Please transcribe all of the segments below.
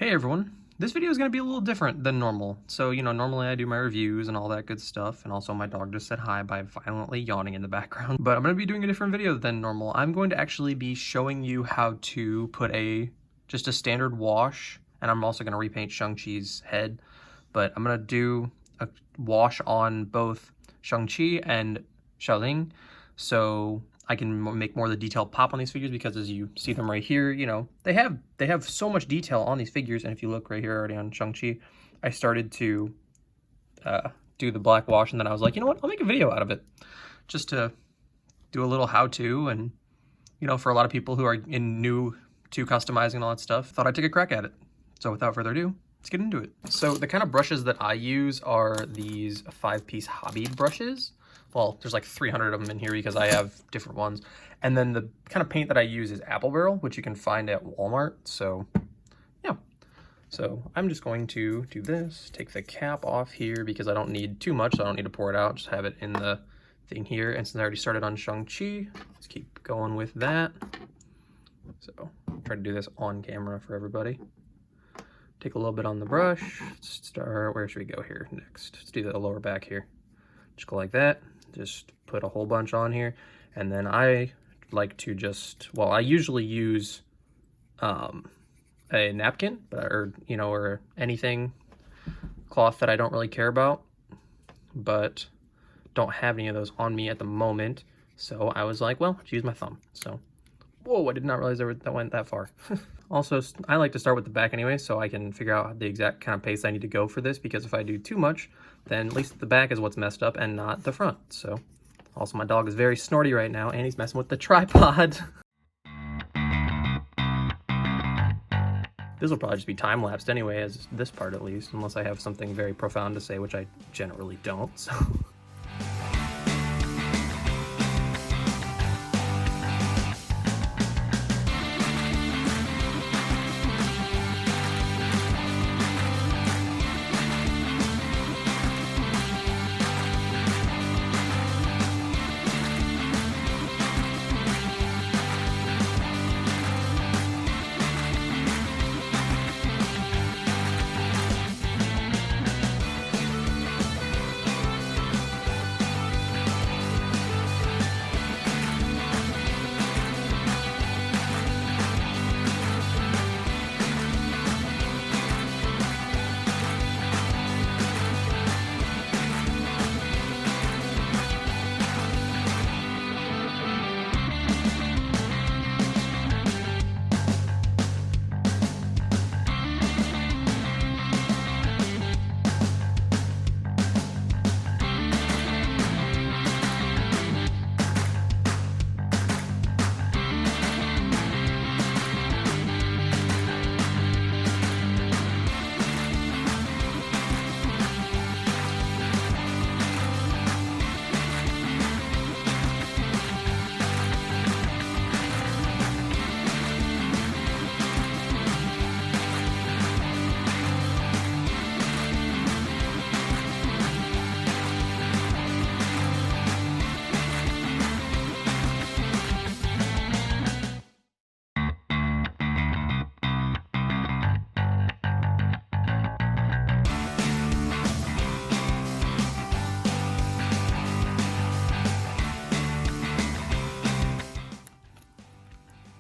Hey everyone, this video is going to be a little different than normal. So, normally I do my reviews and all that good stuff, and also my dog just said hi by violently yawning in the background. But I'm going to be doing a different video than normal. I'm going to actually be showing you how to put just a standard wash, and I'm also going to repaint Shang-Chi's head. But I'm going to do a wash on both Shang-Chi and Xialing, so I can make more of the detail pop on these figures, because as you see them right here, they have so much detail on these figures. And if you look right here already on Shang-Chi, I started to do the black wash, and then I was like, you know what, I'll make a video out of it just to do a little how-to. And for a lot of people who are new to customizing and all that stuff, thought I'd take a crack at it. So without further ado, let's get into it. So the kind of brushes that I use are these 5-piece hobby brushes. Well, there's like 300 of them in here because I have different ones. And then the kind of paint that I use is apple barrel, which you can find at Walmart. So yeah, so I'm just going to do this, take the cap off here because I don't need too much, so I don't need to pour it out, just have it in the thing here. And since I already started on Shang-Chi, let's keep going with that. So try to do this on camera for everybody. Take a little bit on the brush. Let's start, where should we go here next? Let's do the lower back here. Just go like that. Just put a whole bunch on here. And then I like to I usually use a napkin, or anything, cloth that I don't really care about, but don't have any of those on me at the moment. So I was like, well, let's use my thumb. So, whoa, I did not realize that went that far. Also, I like to start with the back anyway, so I can figure out the exact kind of pace I need to go for this, because if I do too much, then at least the back is what's messed up and not the front. So, also my dog is very snorty right now, and he's messing with the tripod. This will probably just be time-lapsed anyway, as this part at least, unless I have something very profound to say, which I generally don't, so...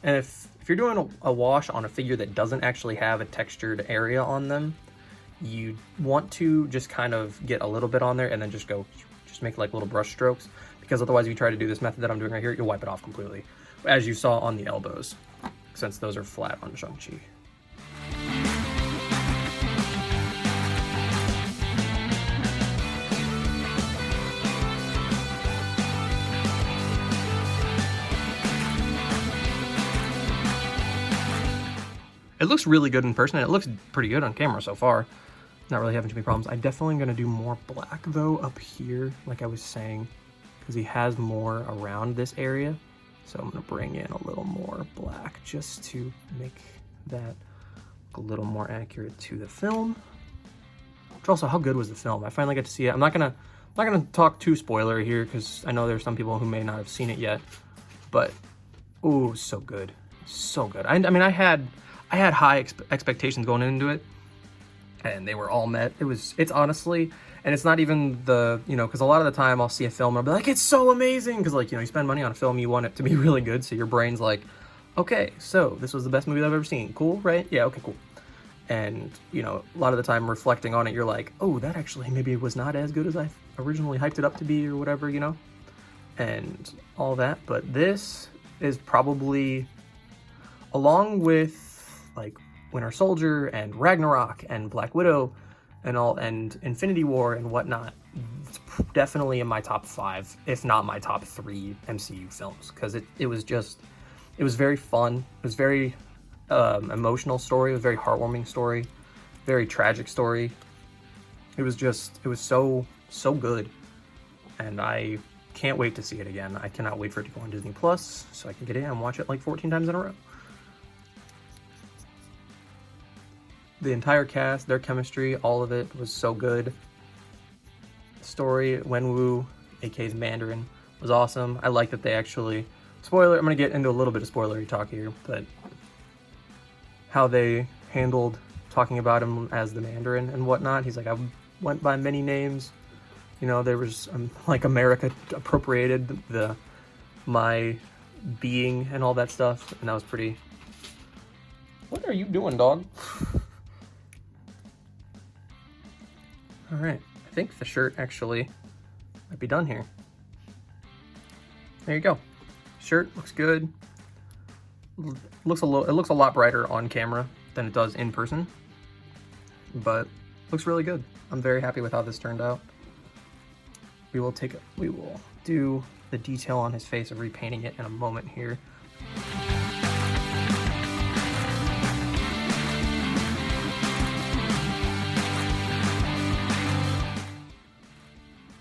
And if you're doing a wash on a figure that doesn't actually have a textured area on them, you want to just kind of get a little bit on there and then just make like little brush strokes, because otherwise if you try to do this method that I'm doing right here, you'll wipe it off completely, as you saw on the elbows, since those are flat on Shang-Chi. It looks really good in person, and it looks pretty good on camera so far. Not really having too many problems. I definitely am going to do more black, though, up here, like I was saying, because he has more around this area. So I'm going to bring in a little more black just to make that a little more accurate to the film. Which also, how good was the film? I finally got to see it. I'm not gonna talk too spoiler here, because I know there's some people who may not have seen it yet. But, oh, so good. So good. I mean, I I had high expectations going into it, and they were all met. It's honestly, and it's not even the, you know, because a lot of the time I'll see a film and I'll be like, it's so amazing, because like, you know, you spend money on a film, you want it to be really good, so your brain's like, okay, so this was the best movie I've ever seen, cool, right? Yeah, okay, cool. And, you know, a lot of the time reflecting on it, you're like, oh, that actually maybe was not as good as I originally hyped it up to be, or whatever, you know, and all that. But this is probably, along with like Winter Soldier and Ragnarok and Black Widow and all, and Infinity War and whatnot, it's definitely in my top 5, if not my top 3 MCU films, because it was very fun. It was very emotional story. It was a very heartwarming story, very tragic story. It was so good, and I can't wait to see it again. I cannot wait for it to go on Disney Plus so I can get in and watch it like 14 times in a row. The entire cast, their chemistry, all of it was so good. The story, Wenwu, aka Mandarin, was awesome. I like that they actually, spoiler, I'm gonna get into a little bit of spoilery talk here, but how they handled talking about him as the Mandarin and whatnot. He's like, I went by many names. You know, there was like America appropriated my being and all that stuff, and that was pretty. What are you doing, dog? All right, I think the shirt actually might be done here. There you go. Shirt looks good. It looks a lot brighter on camera than it does in person, but looks really good. I'm very happy with how this turned out. We will do the detail on his face of repainting it in a moment here.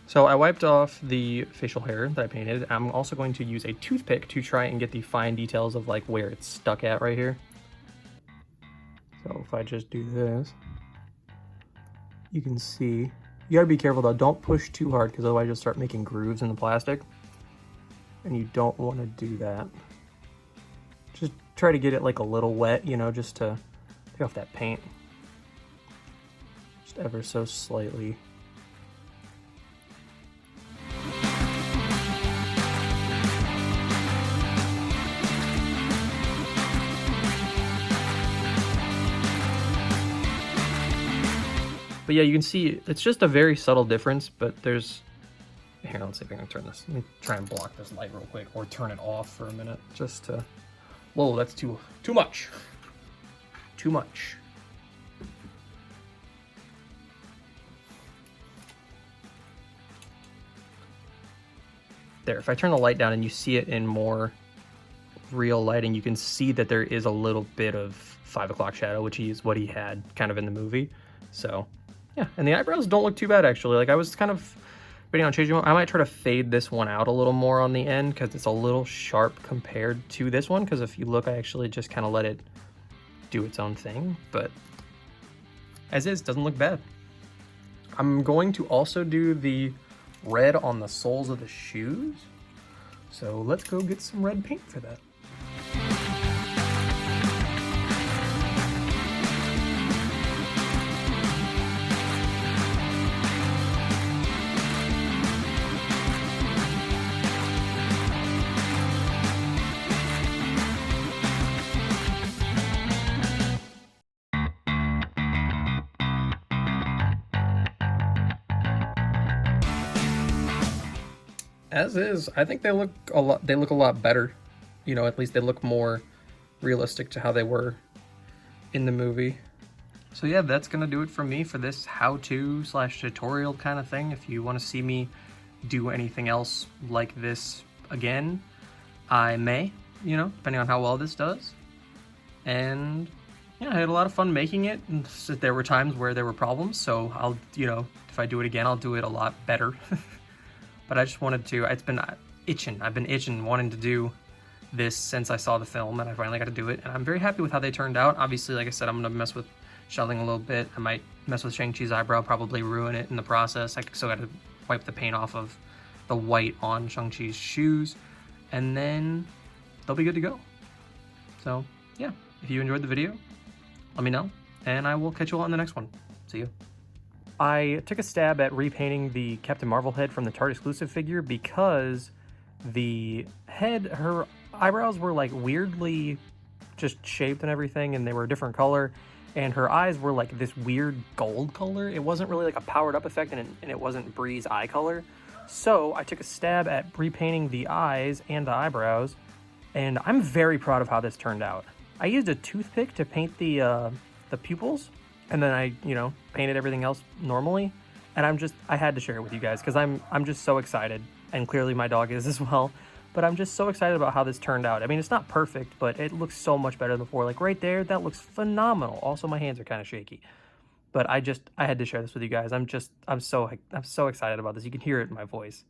So I wiped off the facial hair that I painted. I'm also going to use a toothpick to try and get the fine details of like where it's stuck at right here. So if I just do this, you can see. You gotta be careful though, don't push too hard, because otherwise you'll start making grooves in the plastic. And you don't wanna do that. Just try to get it like a little wet, you know, just to take off that paint. Just ever so slightly. But yeah, you can see it's just a very subtle difference, but there's, here, let's see if I can turn this. Let me try and block this light real quick, or turn it off for a minute, just to, whoa, that's too much. Too much. There, if I turn the light down and you see it in more real lighting, you can see that there is a little bit of 5 o'clock shadow, which is what he had kind of in the movie. So yeah, and the eyebrows don't look too bad actually. Like I was kind of waiting on changing one. I might try to fade this one out a little more on the end, because it's a little sharp compared to this one, because if you look, I actually just kind of let it do its own thing, but as is, doesn't look bad. I'm going to also do the red on the soles of the shoes, so let's go get some red paint for that. As is, I think they look a lot better. You know, at least they look more realistic to how they were in the movie. So yeah, that's gonna do it for me for this how-to / tutorial kind of thing. If you want to see me do anything else like this again, I may, you know, depending on how well this does. And yeah, I had a lot of fun making it, and there were times where there were problems, so I'll, you know, if I do it again, I'll do it a lot better. But I just wanted to, it's been itching. I've been itching, wanting to do this since I saw the film, and I finally got to do it. And I'm very happy with how they turned out. Obviously, like I said, I'm going to mess with Xialing a little bit. I might mess with Shang-Chi's eyebrow, probably ruin it in the process. I still got to wipe the paint off of the white on Shang-Chi's shoes, and then they'll be good to go. So yeah, if you enjoyed the video, let me know, and I will catch you all in the next one. See you. I took a stab at repainting the Captain Marvel head from the Tarte exclusive figure because the head, her eyebrows were like weirdly just shaped and everything, and they were a different color, and her eyes were like this weird gold color. It wasn't really like a powered up effect, and it wasn't Bree's eye color. So I took a stab at repainting the eyes and the eyebrows, and I'm very proud of how this turned out. I used a toothpick to paint the pupils, and then I, you know, painted everything else normally. And I had to share it with you guys because I'm just so excited, and clearly my dog is as well. But I'm just so excited about how this turned out. I mean, it's not perfect, but it looks so much better than before. Like right there, that looks phenomenal. Also, my hands are kind of shaky. But I had to share this with you guys. I'm so excited about this. You can hear it in my voice.